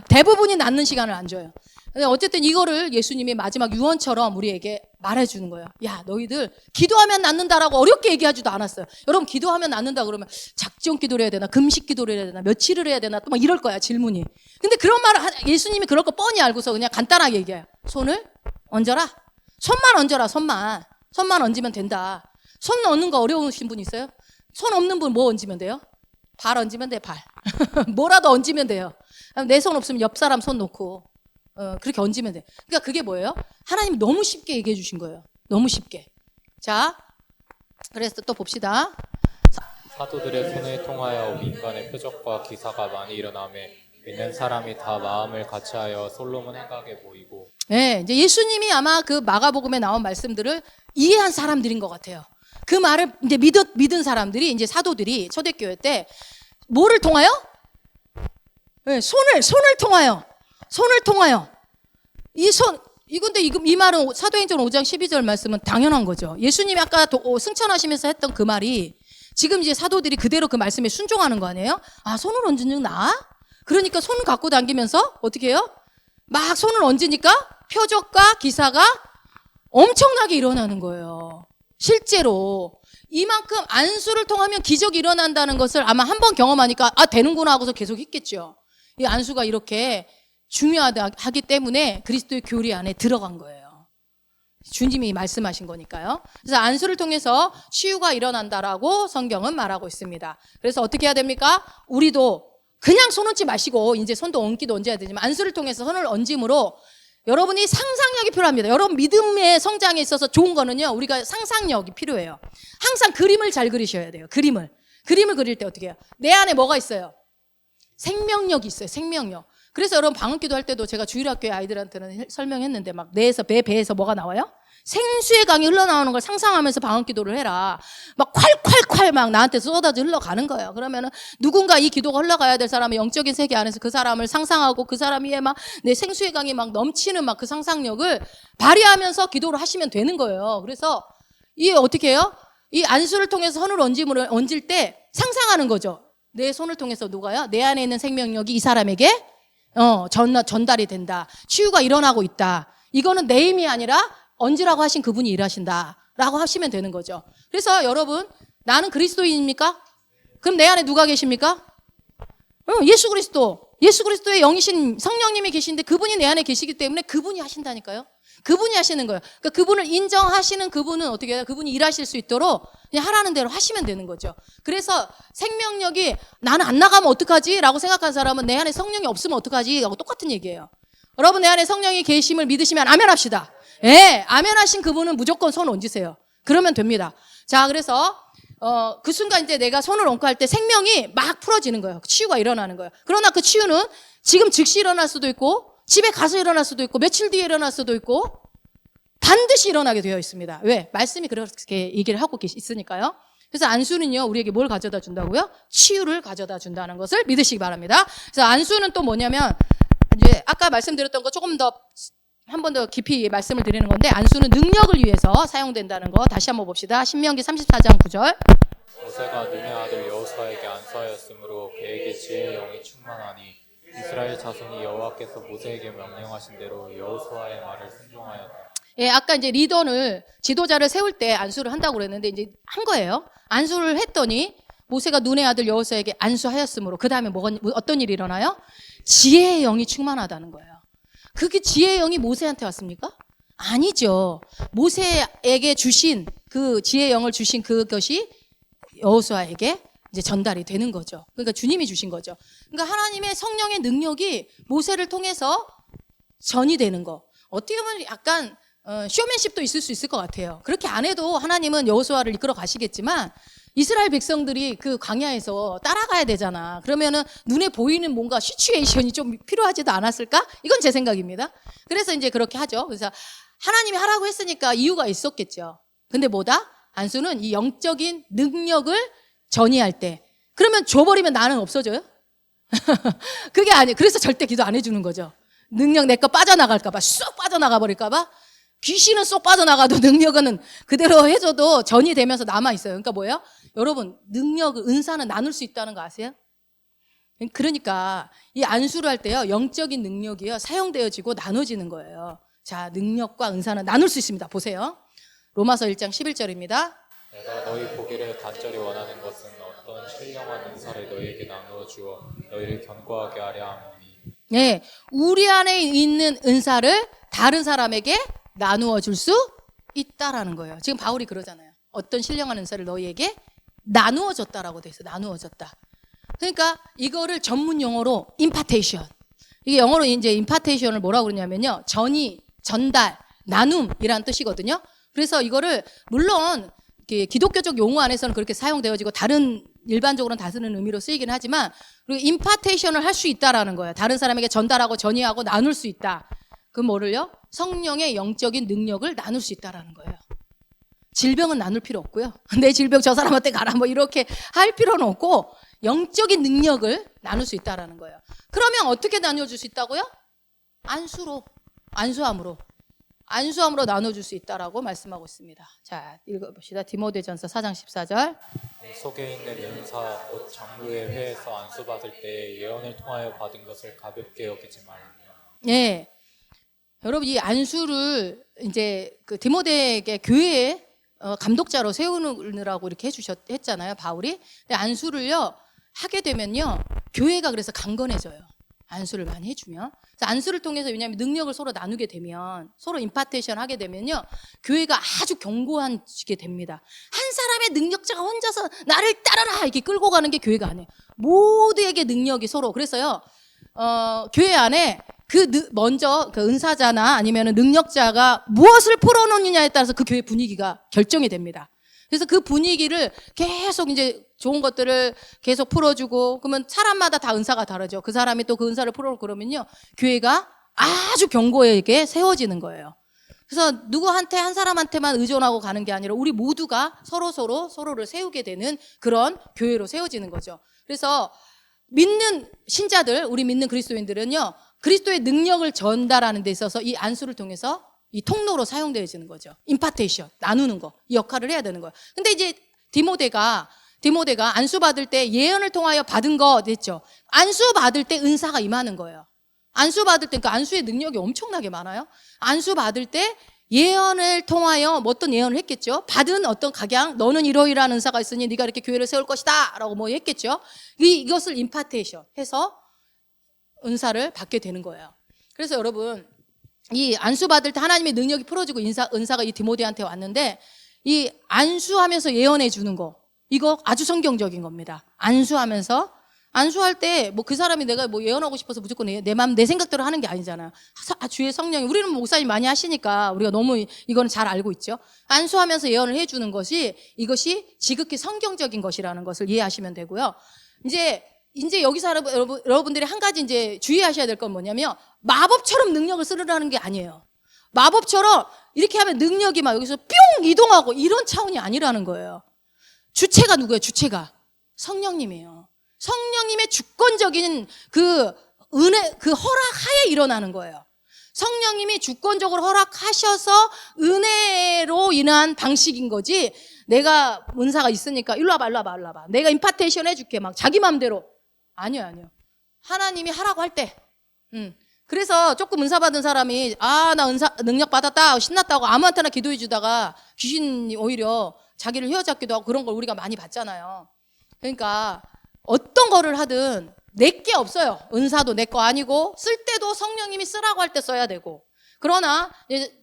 대부분이 낫는 시간을 안 줘요. 근데 어쨌든 이거를 예수님이 마지막 유언처럼 우리에게 말해주는 거예요. 야, 너희들 기도하면 낫는다라고 어렵게 얘기하지도 않았어요. 여러분 기도하면 낫는다 그러면 작정 기도를 해야 되나, 금식 기도를 해야 되나, 며칠을 해야 되나 또 막 이럴 거야 질문이. 근데 그런 말을 예수님이 그럴 거 뻔히 알고서 그냥 간단하게 얘기해요. 손을 얹어라. 손만 얹어라. 손만 얹으면 된다. 손 얹는 거 어려우신 분 있어요? 손 없는 분 뭐 얹으면 돼요? 발 얹으면 돼. 발. 뭐라도 얹으면 돼요. 내 손 없으면 옆 사람 손 놓고 그렇게 얹으면 돼. 그러니까 그게 뭐예요? 하나님이 너무 쉽게 얘기해 주신 거예요. 너무 쉽게. 자, 그래서 또 봅시다. 사도들의 손을 통하여 민간의 표적과 기사가 많이 일어나매 믿는 사람이 다 마음을 같이하여 솔로몬 행각에 모이고. 네, 이제 예수님이 아마 그 마가복음에 나온 말씀들을 이해한 사람들인 것 같아요. 그 말을 이제 믿은 사람들이 이제 사도들이 초대교회 때 뭐를 통하여? 네, 손을 통하여. 이건데 이 말은 사도행전 5장 12절 말씀은 당연한 거죠. 예수님이 아까 승천하시면서 했던 그 말이 지금 이제 사도들이 그대로 그 말씀에 순종하는 거 아니에요? 아, 손을 얹은 즉 나아? 그러니까 손을 갖고 다니면서 어떻게 해요? 막 손을 얹으니까 표적과 기사가 엄청나게 일어나는 거예요. 실제로 이만큼 안수를 통하면 기적이 일어난다는 것을 아마 한 번 경험하니까 되는구나 하고서 계속 했겠죠. 이 안수가 이렇게 중요하기 때문에 그리스도의 교리 안에 들어간 거예요. 주님이 말씀하신 거니까요. 그래서 안수를 통해서 치유가 일어난다라고 성경은 말하고 있습니다. 그래서 어떻게 해야 됩니까? 우리도 그냥 손 얹지 마시고 이제 손도 얹기도 얹어야 되지만 안수를 통해서 손을 얹음으로 여러분이 상상력이 필요합니다. 여러분 믿음의 성장에 있어서 좋은 거는요. 우리가 상상력이 필요해요. 항상 그림을 잘 그리셔야 돼요. 그림을 그릴 때 어떻게 해요? 내 안에 뭐가 있어요? 생명력이 있어요. 생명력. 그래서 여러분 방언기도 할 때도 제가 주일학교의 아이들한테는 설명했는데 막 배에서 뭐가 나와요? 생수의 강이 흘러나오는 걸 상상하면서 방언기도를 해라. 막 콸콸콸 막 나한테 쏟아져 흘러가는 거예요. 그러면은 누군가 이 기도가 흘러가야 될 사람의 영적인 세계 안에서 그 사람을 상상하고 그 사람 위에 막 내 생수의 강이 막 넘치는 막 그 상상력을 발휘하면서 기도를 하시면 되는 거예요. 그래서 이게 어떻게 해요? 이 안수를 통해서 손을 얹을 때 상상하는 거죠. 내 손을 통해서 누가요? 내 안에 있는 생명력이 이 사람에게 전달이 된다. 치유가 일어나고 있다. 이거는 내 힘이 아니라 얹으라고 하신 그분이 일하신다라고 하시면 되는 거죠. 그래서 여러분 나는 그리스도인입니까? 그럼 내 안에 누가 계십니까? 예수 그리스도. 예수 그리스도의 영이신 성령님이 계신데 그분이 내 안에 계시기 때문에 그분이 하신다니까요. 그분이 하시는 거예요. 그러니까 그분을 인정하시는 그분은 어떻게 해요? 그분이 일하실 수 있도록 그냥 하라는 대로 하시면 되는 거죠. 그래서 생명력이 나는 안 나가면 어떡하지? 라고 생각하는 사람은 내 안에 성령이 없으면 어떡하지? 라고 똑같은 얘기예요. 여러분 내 안에 성령이 계심을 믿으시면 아멘 합시다. 예, 아멘 하신 그분은 무조건 손 얹으세요. 그러면 됩니다. 자, 그래서 그 순간 이제 내가 손을 얹고 할 때 생명이 막 풀어지는 거예요. 치유가 일어나는 거예요. 그러나 그 치유는 지금 즉시 일어날 수도 있고 집에 가서 일어날 수도 있고 며칠 뒤에 일어날 수도 있고 반드시 일어나게 되어 있습니다. 왜? 말씀이 그렇게 얘기를 하고 있으니까요. 그래서 안수는요, 우리에게 뭘 가져다 준다고요? 치유를 가져다 준다는 것을 믿으시기 바랍니다. 그래서 안수는 또 뭐냐면 이제 아까 말씀드렸던 거 조금 더 한 번 더 깊이 말씀을 드리는 건데 안수는 능력을 위해서 사용된다는 거 다시 한번 봅시다. 신명기 34장 9절. 모세가 눈의 아들 여호수아에게 안수하였으므로 그에게 지혜의 영이 충만하니 이스라엘 자손이 여호와께서 모세에게 명령하신 대로 여호수아의 말을 순종하였다. 예, 아까 이제 리더를 지도자를 세울 때 안수를 한다고 그랬는데 이제 한 거예요. 안수를 했더니 모세가 눈의 아들 여호수아에게 안수하였으므로 그 다음에 어떤 일이 일어나요? 지혜의 영이 충만하다는 거예요. 그게 지혜의 영이 모세한테 왔습니까? 아니죠. 모세에게 주신 그 지혜의 영을 주신 그것이 여호수아에게 이제 전달이 되는 거죠. 그러니까 주님이 주신 거죠. 그러니까 하나님의 성령의 능력이 모세를 통해서 전이 되는 거. 어떻게 보면 약간 쇼맨십도 있을 수 있을 것 같아요. 그렇게 안 해도 하나님은 여호수아를 이끌어 가시겠지만 이스라엘 백성들이 그 광야에서 따라가야 되잖아. 그러면은 눈에 보이는 뭔가 시츄에이션이 좀 필요하지도 않았을까? 이건 제 생각입니다. 그래서 이제 그렇게 하죠. 그래서 하나님이 하라고 했으니까 이유가 있었겠죠. 근데 뭐다? 안수는 이 영적인 능력을 전이할 때 그러면 줘버리면 나는 없어져요? 그게 아니에요. 그래서 절대 기도 안 해주는 거죠. 능력 내 거 빠져나갈까봐 쏙 빠져나가 버릴까봐 귀신은 쏙 빠져나가도 능력은 그대로 해줘도 전이 되면서 남아있어요. 그러니까 뭐예요? 여러분 능력, 은사는 나눌 수 있다는 거 아세요? 그러니까 이 안수를 할 때요 영적인 능력이요 사용되어지고 나눠지는 거예요. 자, 능력과 은사는 나눌 수 있습니다. 보세요. 로마서 1장 11절입니다. 내가 너희 보기를 간절히 원하는 것은 어떤 신령한 은사를 너희에게 나누어 주어 너희를 견고하게 하려 함이니. 네, 우리 안에 있는 은사를 다른 사람에게 나누어 줄 수 있다라는 거예요. 지금 바울이 그러잖아요. 어떤 신령한 은사를 너희에게 나누어 줬다라고 돼 있어. 나누어 줬다. 그러니까 이거를 전문 용어로 임파테이션. 이게 영어로 이제 임파테이션을 뭐라고 그러냐면요. 전이, 전달, 나눔이라는 뜻이거든요. 그래서 이거를 물론 기독교적 용어 안에서는 그렇게 사용되어지고 다른 일반적으로는 다스는 의미로 쓰이긴 하지만 그리고 임파테이션을 할 수 있다라는 거예요. 다른 사람에게 전달하고 전이하고 나눌 수 있다. 그 뭐를요? 성령의 영적인 능력을 나눌 수 있다라는 거예요. 질병은 나눌 필요 없고요. 내 질병 저 사람한테 가라 뭐 이렇게 할 필요는 없고 영적인 능력을 나눌 수 있다라는 거예요. 그러면 어떻게 나눠줄 수 있다고요? 안수로, 안수함으로 나눠줄 수 있다라고 말씀하고 있습니다. 자, 읽어봅시다. 디모데전서 4장 14절. 속에 있는 은사 곧 장로의 회에서 안수받을 때 예언을 통하여 받은 것을 가볍게 여기지 말며. 네, 여러분 이 안수를 이제 그 디모데에게 교회에 감독자로 세우느라고 이렇게 했잖아요, 바울이. 근데 안수를요 하게 되면요 교회가 그래서 강건해져요. 안수를 많이 해주면. 그래서 안수를 통해서 왜냐하면 능력을 서로 나누게 되면 서로 임파테이션 하게 되면요 교회가 아주 견고해지게 됩니다. 한 사람의 능력자가 혼자서 나를 따라라 이렇게 끌고 가는 게 교회가 아니에요. 모두에게 능력이 서로. 그래서요 교회 안에 먼저 그 은사자나 아니면 능력자가 무엇을 풀어놓느냐에 따라서 그 교회 분위기가 결정이 됩니다. 그래서 그 분위기를 계속 이제 좋은 것들을 계속 풀어주고 그러면 사람마다 다 은사가 다르죠. 그 사람이 또 그 은사를 풀어놓고 그러면요 교회가 아주 견고하게 세워지는 거예요. 그래서 누구한테 한 사람한테만 의존하고 가는 게 아니라 우리 모두가 서로를 세우게 되는 그런 교회로 세워지는 거죠. 그래서 믿는 신자들, 우리 믿는 그리스도인들은요 그리스도의 능력을 전달하는 데 있어서 이 안수를 통해서 이 통로로 사용되어지는 거죠. 임파테이션, 나누는 거, 이 역할을 해야 되는 거예요. 근데 이제 디모데가 안수 받을 때 예언을 통하여 받은 거 됐죠. 안수 받을 때 은사가 임하는 거예요. 안수 받을 때, 그러니까 안수의 능력이 엄청나게 많아요. 안수 받을 때 예언을 통하여 어떤 예언을 했겠죠. 받은 어떤 각양, 너는 이러이러한 은사가 있으니 네가 이렇게 교회를 세울 것이다 라고 뭐 했겠죠. 이것을 임파테이션 해서 은사를 받게 되는 거예요. 그래서 여러분, 이 안수 받을 때 하나님의 능력이 풀어지고 은사가 이 디모데한테 왔는데, 이 안수하면서 예언해 주는 거, 이거 아주 성경적인 겁니다. 안수할 때 뭐 그 사람이 내가 뭐 예언하고 싶어서 무조건 내 마음 내 생각대로 하는 게 아니잖아요. 주의 성령이, 우리는 목사님 많이 하시니까 우리가 너무 이거는 잘 알고 있죠. 안수하면서 예언을 해주는 것이, 이것이 지극히 성경적인 것이라는 것을 이해하시면 되고요. 이제 여기서 여러분들이 한 가지 이제 주의하셔야 될 건 뭐냐면, 마법처럼 능력을 쓰려는 게 아니에요. 마법처럼 이렇게 하면 능력이 막 여기서 뿅 이동하고 이런 차원이 아니라는 거예요. 주체가 누구예요? 주체가 성령님이에요. 성령님의 주권적인 그 은혜, 그 허락하에 일어나는 거예요. 성령님이 주권적으로 허락하셔서 은혜로 인한 방식인 거지, 내가 은사가 있으니까 일로 와봐. 내가 임파테이션 해줄게. 막 자기 마음대로. 아니요. 하나님이 하라고 할 때. 그래서 조금 은사 받은 사람이, 나 능력 받았다, 신났다고 아무한테나 기도해 주다가 귀신이 오히려 자기를 휘어잡기도 하고 그런 걸 우리가 많이 봤잖아요. 그러니까 어떤 거를 하든 내게 없어요. 은사도 내 거 아니고, 쓸 때도 성령님이 쓰라고 할 때 써야 되고. 그러나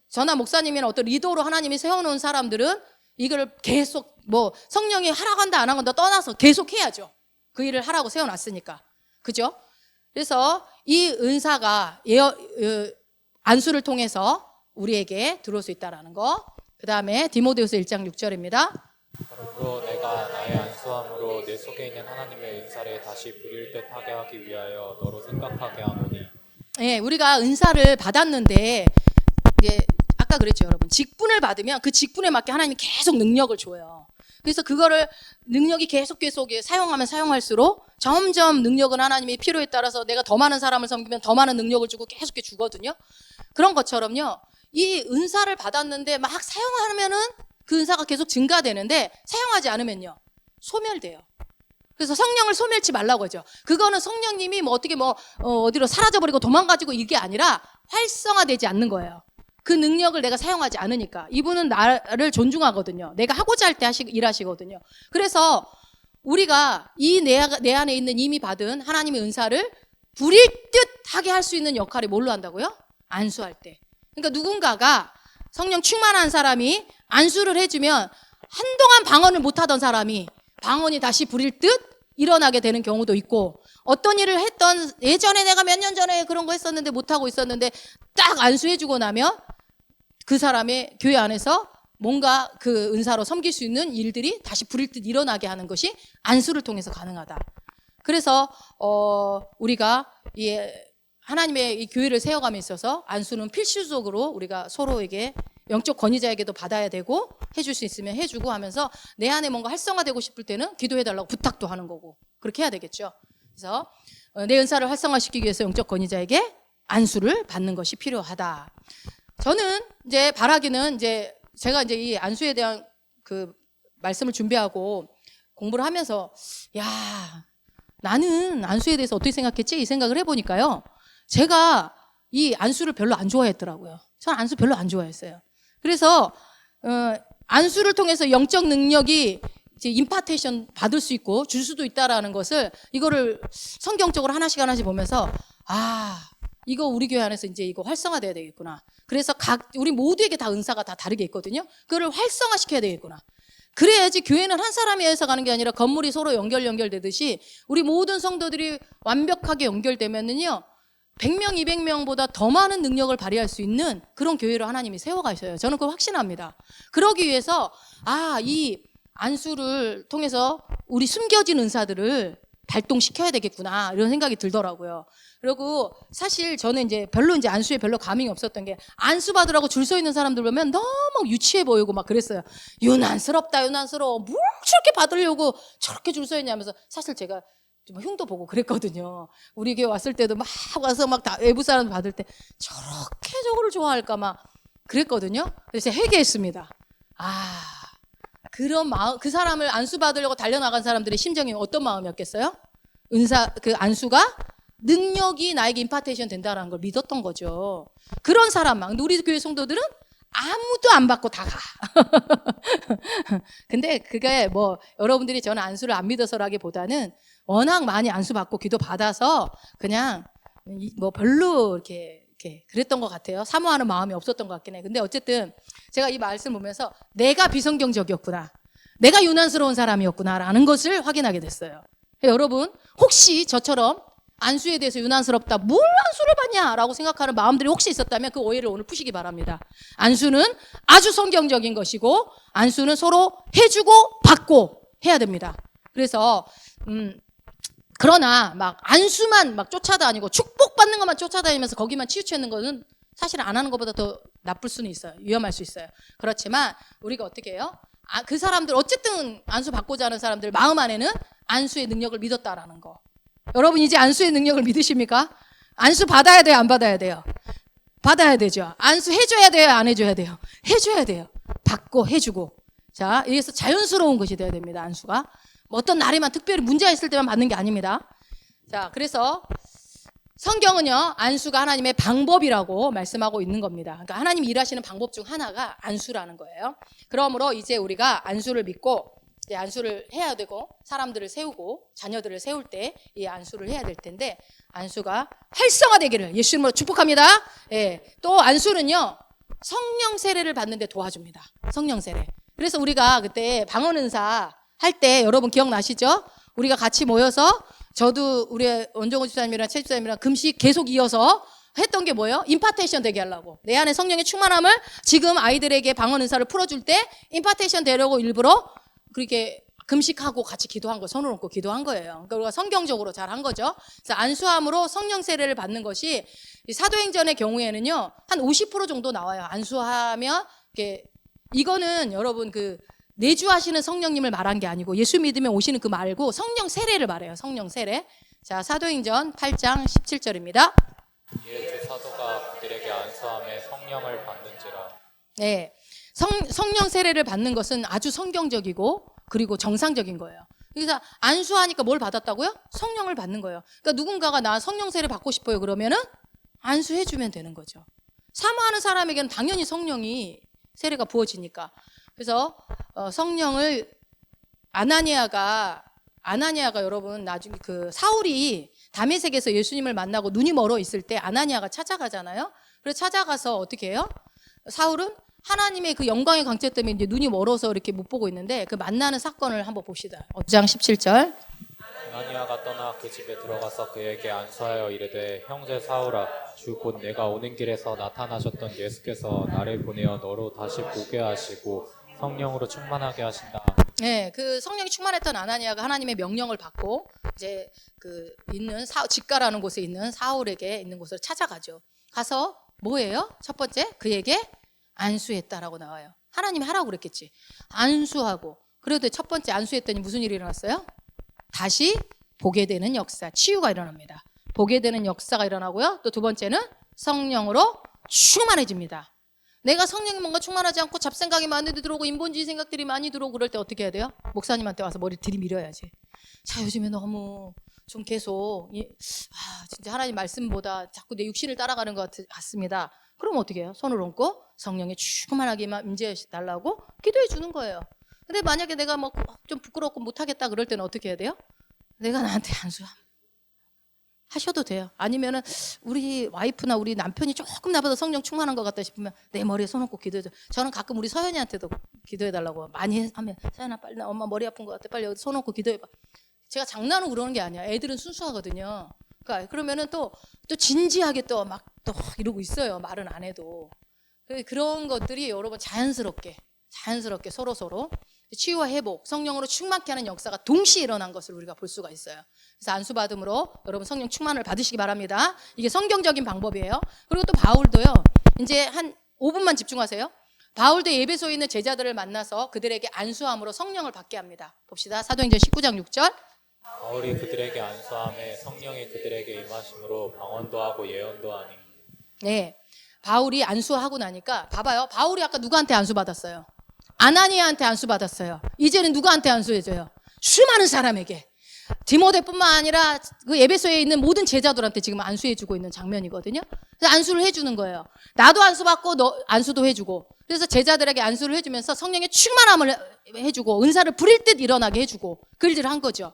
저나 목사님이나 어떤 리더로 하나님이 세워놓은 사람들은 이걸 계속 뭐 성령이 하라고 한다 안 한다 떠나서 계속 해야죠. 그 일을 하라고 세워놨으니까. 그죠? 그래서 이 은사가 안수를 통해서 우리에게 들어올 수 있다는 거. 그 다음에 디모데후서 1장 6절입니다. 그러므로 내가 나의 안수함으로 내 속에 있는 하나님의 은사를 다시 부릴 듯 하게 하기 위하여 너로 생각하게 하노니. 예, 우리가 은사를 받았는데, 이제 아까 그랬죠, 여러분. 직분을 받으면 그 직분에 맞게 하나님이 계속 능력을 줘요. 그래서 그거를 능력이 계속 사용하면 사용할수록 점점 능력은 하나님이 필요에 따라서 내가 더 많은 사람을 섬기면 더 많은 능력을 주고 계속 주거든요. 그런 것처럼요, 이 은사를 받았는데 막 사용하면은 그 은사가 계속 증가되는데, 사용하지 않으면요 소멸돼요. 그래서 성령을 소멸치 말라고 하죠. 그거는 성령님이 뭐 어떻게 어디로 사라져버리고 도망가지고 이게 아니라 활성화되지 않는 거예요. 그 능력을 내가 사용하지 않으니까. 이분은 나를 존중하거든요. 내가 하고자 할 때 일하시거든요. 그래서 우리가 이 내 안에 있는 이미 받은 하나님의 은사를 부릴 듯 하게 할 수 있는 역할이 뭘로 한다고요? 안수할 때. 그러니까 누군가가 성령 충만한 사람이 안수를 해주면 한동안 방언을 못하던 사람이 방언이 다시 부릴 듯 일어나게 되는 경우도 있고, 어떤 일을 했던, 예전에 내가 몇 년 전에 그런 거 했었는데 못하고 있었는데 딱 안수해주고 나면 그 사람의 교회 안에서 뭔가 그 은사로 섬길 수 있는 일들이 다시 부릴 듯 일어나게 하는 것이 안수를 통해서 가능하다. 그래서 우리가 하나님의 이 교회를 세워감에 있어서 안수는 필수적으로 우리가 서로에게, 영적 권위자에게도 받아야 되고, 해줄 수 있으면 해주고 하면서 내 안에 뭔가 활성화되고 싶을 때는 기도해달라고 부탁도 하는 거고, 그렇게 해야 되겠죠. 그래서 내 은사를 활성화시키기 위해서 영적 권위자에게 안수를 받는 것이 필요하다. 저는 이제 바라기는, 제가 이 안수에 대한 그 말씀을 준비하고 공부를 하면서, 나는 안수에 대해서 어떻게 생각했지? 이 생각을 해보니까요, 제가 이 안수를 별로 안 좋아했더라고요. 저는 안수 별로 안 좋아했어요. 그래서 안수를 통해서 영적 능력이 이제 임파테이션 받을 수 있고 줄 수도 있다라는 것을, 이거를 성경적으로 하나씩 보면서, 이거 우리 교회 안에서 이제 이거 활성화돼야 되겠구나. 그래서 우리 모두에게 다 은사가 다 다르게 있거든요. 그거를 활성화시켜야 되겠구나. 그래야지 교회는 한 사람에 의해서 가는 게 아니라 건물이 서로 연결되듯이 우리 모든 성도들이 완벽하게 연결되면은요, 100명, 200명보다 더 많은 능력을 발휘할 수 있는 그런 교회로 하나님이 세워가셔요. 저는 그걸 확신합니다. 그러기 위해서 이 안수를 통해서 우리 숨겨진 은사들을 발동시켜야 되겠구나, 이런 생각이 들더라고요. 그리고 사실 저는 별로 안수에 별로 감흥이 없었던 게, 안수 받으라고 줄 서 있는 사람들 보면 너무 유치해 보이고 막 그랬어요. 유난스러워. 뭘 저렇게 받으려고 저렇게 줄 서 있냐면서, 사실 제가 좀 흉도 보고 그랬거든요. 우리 교회 왔을 때도 막 와서 막 다 외부 사람 받을 때 저렇게 저거를 좋아할까 막 그랬거든요. 그래서 제가 회개했습니다. 그런 마음, 그 사람을 안수 받으려고 달려나간 사람들의 심정이 어떤 마음이었겠어요? 그 안수가 능력이 나에게 임파테이션 된다는 걸 믿었던 거죠. 그런 사람만. 근데 우리 교회 성도들은 아무도 안 받고 다 가. 근데 그게 여러분들이 저는 안수를 안 믿어서라기보다는 워낙 많이 안수 받고 기도 받아서 그냥 뭐 별로 이렇게 그랬던 것 같아요. 사모하는 마음이 없었던 것 같긴 해. 근데 어쨌든 제가 이 말씀 보면서 내가 비성경적이었구나, 내가 유난스러운 사람이었구나라는 것을 확인하게 됐어요. 여러분 혹시 저처럼 안수에 대해서 유난스럽다, 뭘 안수를 받냐라고 생각하는 마음들이 혹시 있었다면 그 오해를 오늘 푸시기 바랍니다. 안수는 아주 성경적인 것이고 안수는 서로 해주고 받고 해야 됩니다. 그래서 그러나 막 안수만 막 쫓아다니고 축복받는 것만 쫓아다니면서 거기만 치우치는 거는 사실 안 하는 것보다 더 나쁠 수는 있어요. 위험할 수 있어요. 그렇지만 우리가 어떻게 해요? 그 사람들 어쨌든 안수 받고자 하는 사람들 마음 안에는 안수의 능력을 믿었다라는 거. 여러분 이제 안수의 능력을 믿으십니까? 안수 받아야 돼요, 안 받아야 돼요? 받아야 되죠. 안수 해줘야 돼요, 안 해줘야 돼요? 해줘야 돼요. 받고 해주고. 자, 이래서 자연스러운 것이 돼야 됩니다. 안수가 뭐 어떤 날에만 특별히 문제가 있을 때만 받는 게 아닙니다. 자, 그래서 성경은요 안수가 하나님의 방법이라고 말씀하고 있는 겁니다. 그러니까 하나님이 일하시는 방법 중 하나가 안수라는 거예요. 그러므로 이제 우리가 안수를 믿고 이제 안수를 해야 되고 사람들을 세우고 자녀들을 세울 때 이 안수를 해야 될 텐데 안수가 활성화되기를 예수 이름으로 축복합니다. 예, 또 안수는요 성령 세례를 받는 데 도와줍니다. 성령 세례. 그래서 우리가 그때 방언 은사 할 때 여러분 기억나시죠? 우리가 같이 모여서 저도 우리 원종호 집사님이랑 최 집사님이랑 금식 계속 이어서 했던 게 뭐예요? 임파테이션 되게 하려고. 내 안에 성령의 충만함을 지금 아이들에게 방언 은사를 풀어줄 때 임파테이션 되려고 일부러 그렇게 금식하고 같이 기도한 거, 손을 얹고 기도한 거예요. 그러니까 우리가 성경적으로 잘 한 거죠. 그래서 안수함으로 성령 세례를 받는 것이 사도행전의 경우에는요 한 50% 정도 나와요. 안수하면 이거는 여러분 내주하시는 성령님을 말한 게 아니고 예수 믿으면 오시는 그 말고 성령 세례를 말해요. 성령 세례. 자, 사도행전 8장 17절입니다. 이에 주 사도가 그들에게 안수함에 성령을 받는지라. 네, 성령 세례를 받는 것은 아주 성경적이고 그리고 정상적인 거예요. 그래서 안수하니까 뭘 받았다고요? 성령을 받는 거예요. 그러니까 누군가가 나 성령 세례 받고 싶어요 그러면은 안수해주면 되는 거죠. 사모하는 사람에게는 당연히 성령이 세례가 부어지니까. 그래서 성령을 아나니아가 여러분 나중에 사울이 다메섹에서 예수님을 만나고 눈이 멀어 있을 때 아나니아가 찾아가잖아요. 그래서 찾아가서 어떻게 해요? 사울은 하나님의 그 영광의 강체 때문에 이제 눈이 멀어서 이렇게 못 보고 있는데 그 만나는 사건을 한번 봅시다. 5장 17절. 아나니아가 떠나 그 집에 들어가서 그에게 안수하여 이르되 형제 사울아 주 곧 내가 오는 길에서 나타나셨던 예수께서 나를 보내어 너로 다시 보게 하시고 성령으로 충만하게 하신다. 네, 그 성령이 충만했던 아나니아가 하나님의 명령을 받고 이제 직가라는 곳에 있는 사울에게 있는 곳을 찾아가죠. 가서 뭐예요? 첫 번째 그에게 안수했다라고 나와요. 하나님이 하라고 그랬겠지. 안수하고 그래도 첫 번째 안수했더니 무슨 일이 일어났어요? 다시 보게 되는 역사, 치유가 일어납니다. 보게 되는 역사가 일어나고요. 또 두 번째는 성령으로 충만해집니다. 내가 성령이 뭔가 충만하지 않고 잡생각이 많이 들어오고 인본주의 생각들이 많이 들어오고 그럴 때 어떻게 해야 돼요? 목사님한테 와서 머리 들이밀어야지. 자, 요즘에 너무 좀 계속 진짜 하나님 말씀보다 자꾸 내 육신을 따라가는 것 같습니다. 그럼 어떻게 해요? 손을 얹고 성령의 충만하게 임재해 달라고 기도해 주는 거예요. 근데 만약에 내가 뭐 좀 부끄럽고 못하겠다 그럴 때는 어떻게 해야 돼요? 내가 나한테 하셔도 돼요. 아니면은 우리 와이프나 우리 남편이 조금 나보다 성령 충만한 것 같다 싶으면 내 머리에 손 얹고 기도해줘. 저는 가끔 우리 서연이한테도 기도해달라고 많이 하면 서연아 빨리 나 엄마 머리 아픈 것 같아. 빨리 여기 손 얹고 기도해봐. 제가 장난으로 그러는 게 아니야. 애들은 순수하거든요. 그러니까 그러면은 또 진지하게 또 이러고 있어요. 말은 안 해도. 그런 것들이 여러분 자연스럽게 서로 치유와 회복, 성령으로 충만케 하는 역사가 동시에 일어난 것을 우리가 볼 수가 있어요. 그래서 안수받음으로 여러분 성령 충만을 받으시기 바랍니다. 이게 성경적인 방법이에요. 그리고 또 바울도요. 이제 한 5분만 집중하세요. 바울도 에베소에 있는 제자들을 만나서 그들에게 안수함으로 성령을 받게 합니다. 봅시다. 사도행전 19장 6절. 바울이 그들에게 안수함에 성령이 그들에게 임하심으로 방언도 하고 예언도 하니. 네, 바울이 안수하고 나니까 봐봐요. 바울이 아까 누구한테 안수받았어요? 아나니아한테 안수받았어요. 이제는 누구한테 안수해줘요? 수많은 사람에게. 디모데뿐만 아니라 그 에베소에 있는 모든 제자들한테 지금 안수해주고 있는 장면이거든요. 그래서 안수를 해주는 거예요. 나도 안수받고 너 안수도 해주고. 그래서 제자들에게 안수를 해주면서 성령의 충만함을 해주고 은사를 부릴 듯 일어나게 해주고 그 일들을 한 거죠.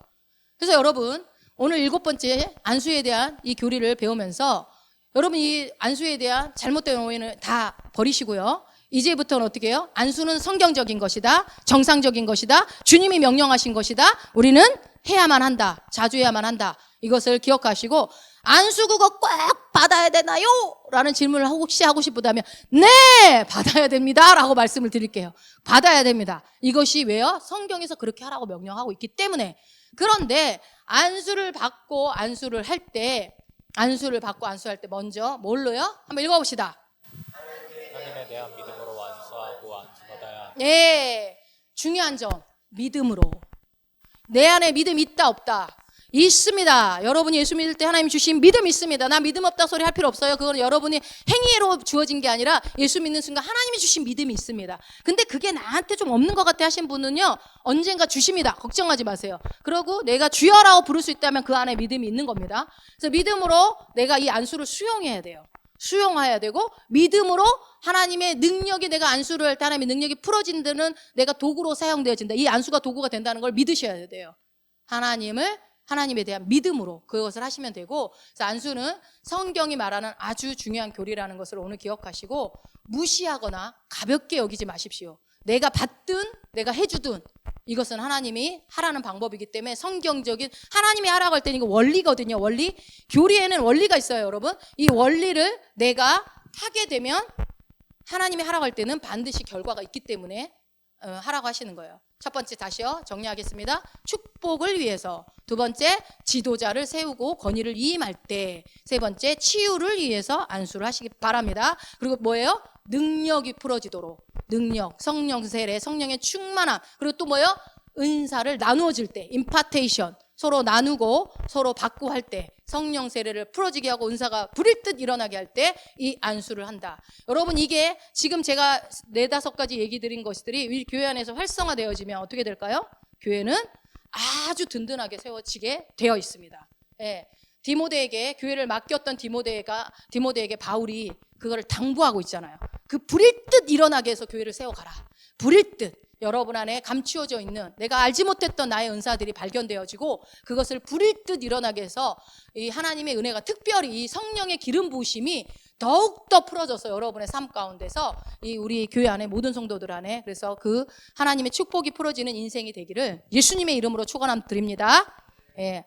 그래서 여러분 오늘 7번째 안수에 대한 이 교리를 배우면서 여러분 이 안수에 대한 잘못된 오해는 다 버리시고요. 이제부터는 어떻게 해요? 안수는 성경적인 것이다. 정상적인 것이다. 주님이 명령하신 것이다. 우리는 해야만 한다. 자주 해야만 한다. 이것을 기억하시고 안수 그거 꼭 받아야 되나요? 라는 질문을 혹시 하고 싶다면 네! 받아야 됩니다. 라고 말씀을 드릴게요. 받아야 됩니다. 이것이 왜요? 성경에서 그렇게 하라고 명령하고 있기 때문에. 그런데 안수를 받고 안수를 할 때 먼저 뭘로요? 한번 읽어봅시다. 하나님에 대한 믿음으로 안수하고 안수받아야 한다. 네, 중요한 점 믿음으로. 내 안에 믿음 있다 없다? 있습니다. 여러분이 예수 믿을 때 하나님 주신 믿음 있습니다. 나 믿음 없다 소리 할 필요 없어요. 그건 여러분이 행위로 주어진 게 아니라 예수 믿는 순간 하나님이 주신 믿음이 있습니다. 근데 그게 나한테 좀 없는 것 같아 하신 분은요, 언젠가 주십니다. 걱정하지 마세요. 그리고 내가 주여라고 부를 수 있다면 그 안에 믿음이 있는 겁니다. 그래서 믿음으로 내가 이 안수를 수용해야 돼요. 수용해야 되고 믿음으로 하나님의 능력이 내가 안수를 할 때 하나님의 능력이 풀어진다는 내가 도구로 사용되어진다. 이 안수가 도구가 된다는 걸 믿으셔야 돼요. 하나님에 대한 믿음으로 그것을 하시면 되고, 그래서 안수는 성경이 말하는 아주 중요한 교리라는 것을 오늘 기억하시고 무시하거나 가볍게 여기지 마십시오. 내가 받든 내가 해주든 이것은 하나님이 하라는 방법이기 때문에 성경적인 하나님이 하라고 할 때는 이거 원리거든요. 원리. 교리에는 원리가 있어요, 여러분. 이 원리를 내가 하게 되면 하나님이 하라고 할 때는 반드시 결과가 있기 때문에 하라고 하시는 거예요. 첫 번째 다시요. 정리하겠습니다. 축복을 위해서. 두 번째 지도자를 세우고 권위를 위임할 때. 세 번째 치유를 위해서 안수를 하시기 바랍니다. 그리고 뭐예요? 능력이 풀어지도록. 능력, 성령 세례, 성령의 충만함. 그리고 또 뭐예요? 은사를 나누어질 때. 임파테이션. 서로 나누고 서로 받고 할 때, 성령 세례를 풀어지게 하고 은사가 부릴 듯 일어나게 할 때 이 안수를 한다. 여러분 이게 지금 제가 4-5가지 얘기 드린 것들이 우리 교회 안에서 활성화되어지면 어떻게 될까요? 교회는 아주 든든하게 세워지게 되어 있습니다. 예. 디모데에게 교회를 맡겼던 디모데에게 바울이 그거를 당부하고 있잖아요. 그 부릴 듯 일어나게 해서 교회를 세워가라. 부릴 듯. 여러분 안에 감추어져 있는 내가 알지 못했던 나의 은사들이 발견되어지고 그것을 부릴 듯 일어나게 해서 이 하나님의 은혜가 특별히 이 성령의 기름 부으심이 더욱더 풀어져서 여러분의 삶 가운데서 이 우리 교회 안에 모든 성도들 안에 그래서 그 하나님의 축복이 풀어지는 인생이 되기를 예수님의 이름으로 축원함 드립니다. 예.